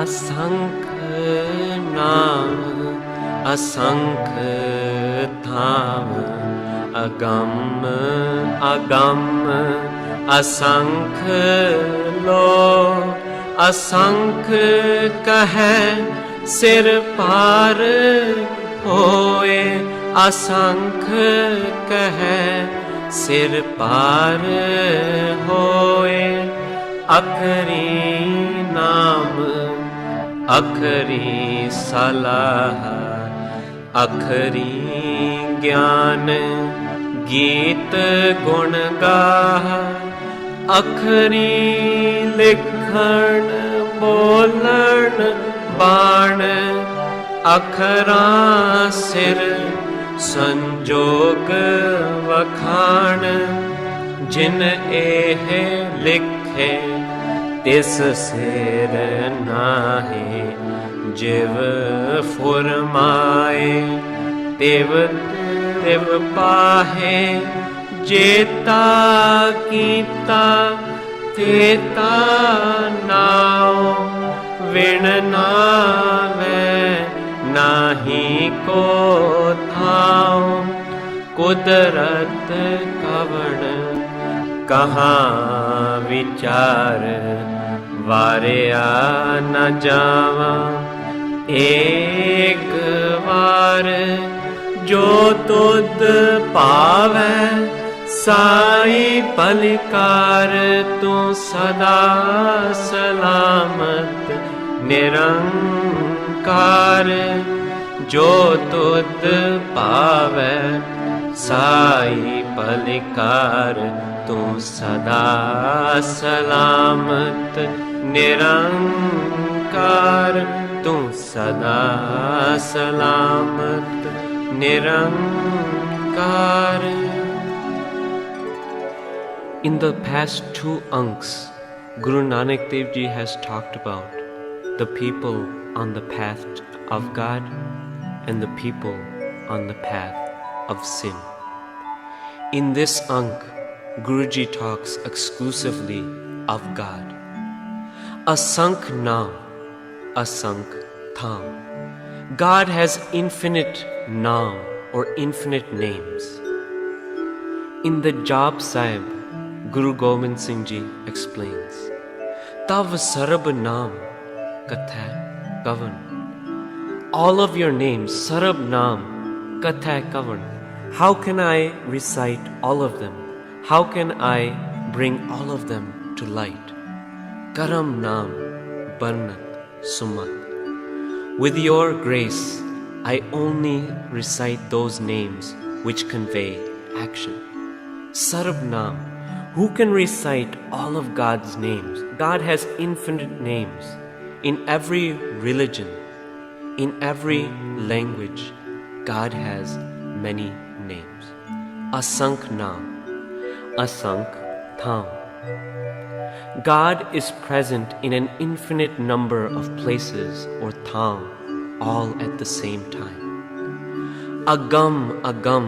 असंख नाम असंख थाव अगम अगम असंख लो असंख कहे सिर पार होए असंख कहे सिर पार होए अखरी नाम अखरी सलाह अखरी ज्ञान गीत गुण गाह अखरी लिखण बोलण बाण अखरां सिर संजोग वखाण जिन एह लिखे तिस सिर नाहे जिव फुरमाए तिव तिव पाहे जेता कीता तेता नाव विण नावे नाही को थाव कुदरत कवण कहाँ विचार वारिया न जावा एक बार जो तुद पावै साई पलिकार तू सदा सलामत निरंकार जो तुद पावै साई पलिकार तू सदा सलामत निरंकार तू सदा सलामत निरंकार. In the past 2 ankhs, Guru Nanak Dev Ji has talked about the people on the path of God and the people on the path of sin. In this ankh, Guruji talks exclusively of God. Asankh Naav, Asankh thaav. God has infinite Naav or infinite names. In the Jap Sahib, Guru Gobind Singh Ji explains, Tav sarab naam Katha kavan. All of your names, sarab naam Katha kavan. How can I recite all of them? How can I bring all of them to light? Karam naam barnat sumat. With your grace, I only recite those names which convey action. Sarab naam. Who can recite all of God's names? God has infinite names. In every religion, in every language, God has many names. Asankh Naam, Asankh thaav. God is present in an infinite number of places or thaav, all at the same time. Agam, agam,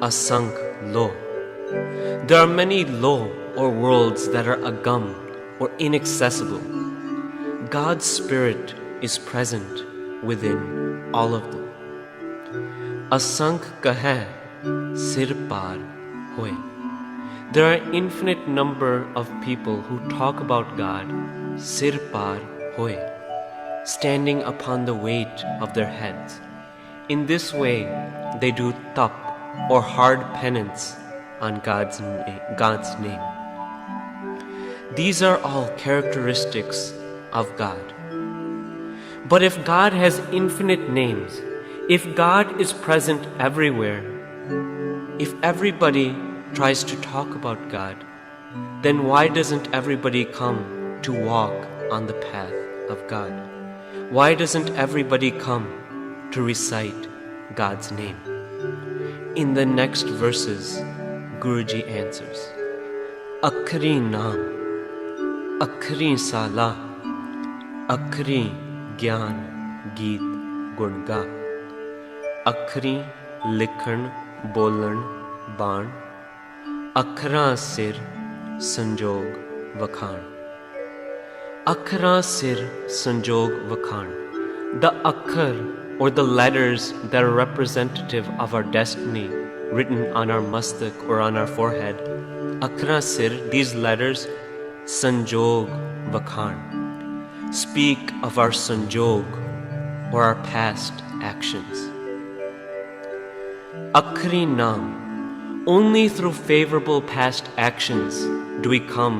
asankh lo. There are many lo or worlds that are agam or inaccessible. God's spirit is present within all of them. Asankh kahe sir par hoye. There are infinite number of people who talk about God sir par hoye, standing upon the weight of their heads. In this way, they do tap or hard penance on God's name. These are all characteristics of God. But if God has infinite names, if God is present everywhere, if everybody tries to talk about God, then why doesn't everybody come to walk on the path of God? Why doesn't everybody come to recite God's name? In the next verses, Guruji answers, Akhri naam, Akhri salah, Akhri gyan geet gunga, Akhri likhan bolan baan, Akhra sir sanjog vakhan. Akhara sir sanjog vakhan. The akhar or the letters that are representative of our destiny written on our mastak or on our forehead. Akhara sir, these letters, sanjog vakhan, speak of our sanjog or our past actions. Akhri naam, only through favorable past actions do we come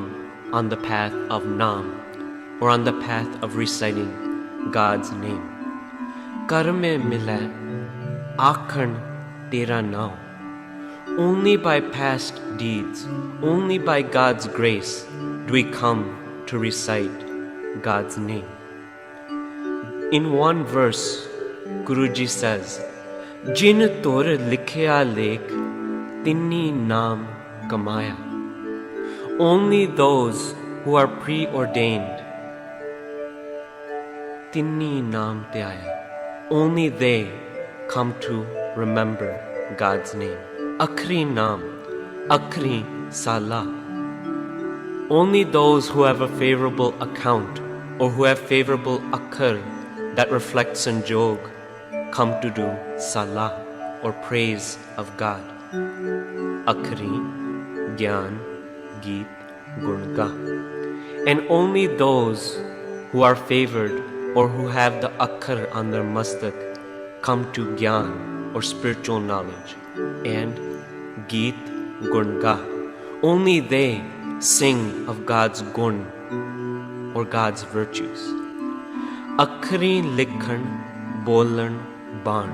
on the path of naam or on the path of reciting God's name. Karme mila akhan tera naam. Only by past deeds, only by God's grace do we come to recite God's name. In one verse, Guruji says, Jin tor likhya lekh, tinni naam kamaya. Only those who are preordained, tinni naam te aaya. Only they come to remember God's name. Akhri naam, akhri sala. Only those who have a favorable account or who have favorable akhar that reflect sanjog come to do salah or praise of God. Akhri, gyan, geet, gurga. And only those who are favored or who have the akhar on their mastak come to gyan or spiritual knowledge. And geet, gunga. Only they sing of God's gun or God's virtues. Akhri likhan, bolan, ban.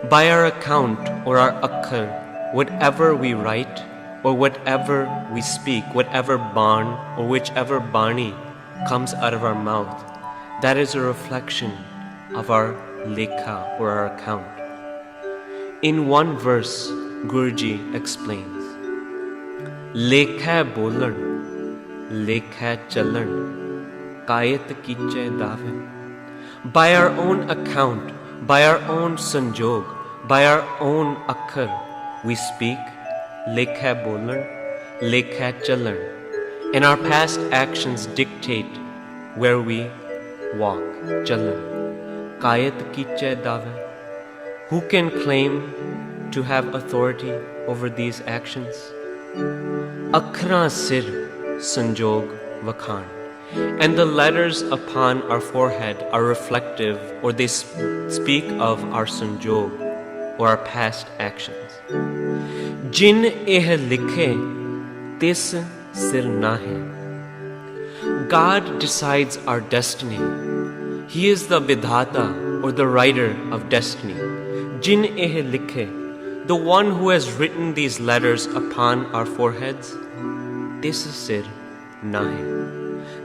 By our account or our akhar, whatever we write or whatever we speak, whatever ban or whichever bani comes out of our mouth, that is a reflection of our lekha or our account. In one verse, Guruji explains, Lekha bolan, lekha chalan, kayat kiche dave. By our own account, by our own sanjog, by our own akhar, we speak, lekha bolan, lekha chalan, and our past actions dictate where we walk, chalan. Kayat kiche dave. Who can claim to have authority over these actions? Akhra sir sanjog vakhan. And the letters upon our forehead are reflective or they speak of our sanjog or our past actions. Jin eh likhe tis sir nahe. God decides our destiny. He is the vidhata or the writer of destiny. Jin eh likhe, the one who has written these letters upon our foreheads, tis sir nahe.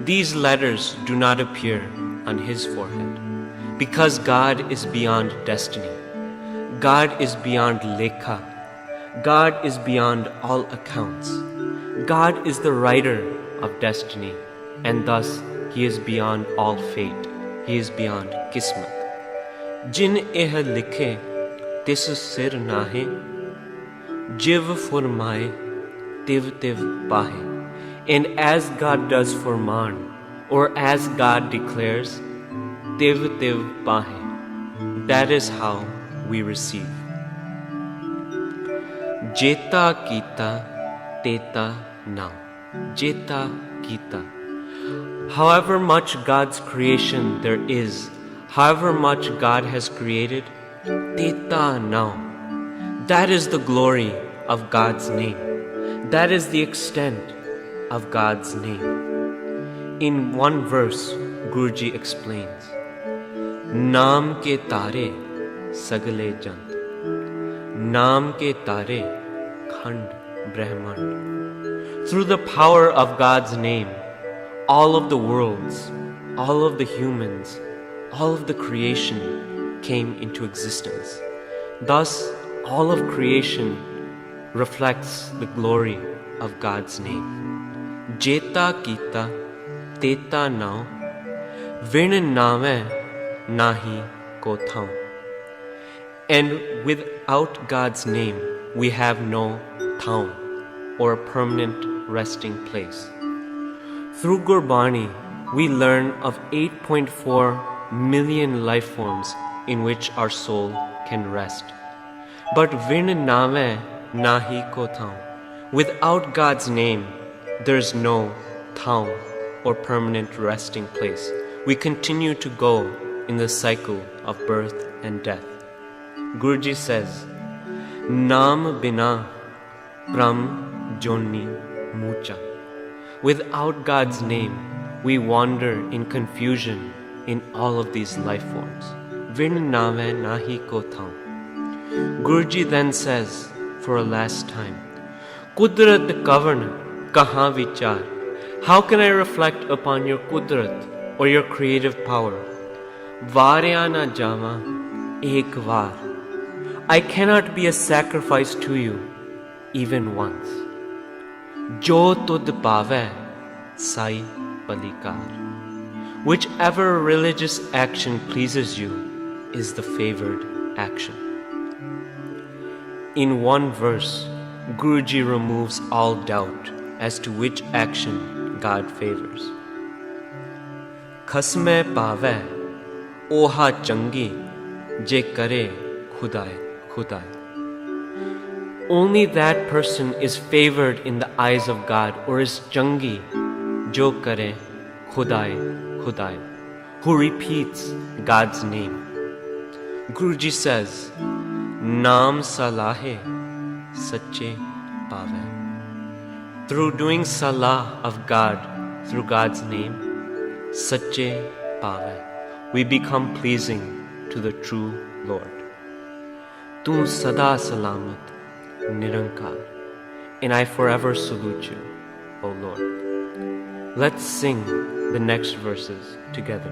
These letters do not appear on his forehead because God is beyond destiny. God is beyond lekha. God is beyond all accounts. God is the writer of destiny, and thus he is beyond all fate. He is beyond kismat. Jin eh likhe tis sir nahe, jiv furmaye tiv tiv pahe. And as God does forman, or as God declares, tiv tiv pahe, that is how we receive. Jeta kita teta now. Jeta kita. However much God's creation there is, however much God has created, teta now. That is the glory of God's name. That is the extent of God's name. In one verse, Guruji explains, Naam ke tare sagale jant. Naam ke tare khand brahmand. Through the power of God's name, all of the worlds, all of the humans, all of the creation came into existence. Thus, all of creation reflects the glory of God's name. Jeta kita teta now, vin name nahi ko thau. And without God's name, we have no thau, or a permanent resting place. Through Gurbani, we learn of 8.4 million life forms in which our soul can rest. But Vin Nave Nahi Ko Thaav. Without God's name, there is no thaav or permanent resting place. We continue to go in the cycle of birth and death. Guruji says, Naam bina pram joni mucha. Without God's name, we wander in confusion in all of these life forms. Vin nave nahi ko thaav. Guruji then says, for a last time, Kudrat kavan kaha vichar. How can I reflect upon your kudrat or your creative power? Varya na java ek var. I cannot be a sacrifice to you even once. Jo tud pave sai palikar. Whichever religious action pleases you is the favored action. In one verse, Guruji removes all doubt as to which action God favors. Khasme pave oha changi je kare khudai khudai. Only that person is favored in the eyes of God, or is changi jo kare khudai khudai, who repeats God's name. Guruji says, Naam salahe sache pave. Through doing salah of God, through God's name, sache pave, we become pleasing to the true Lord. Tu sada salamat nirankar, and I forever salute you, O Lord. Let's sing the next verses together.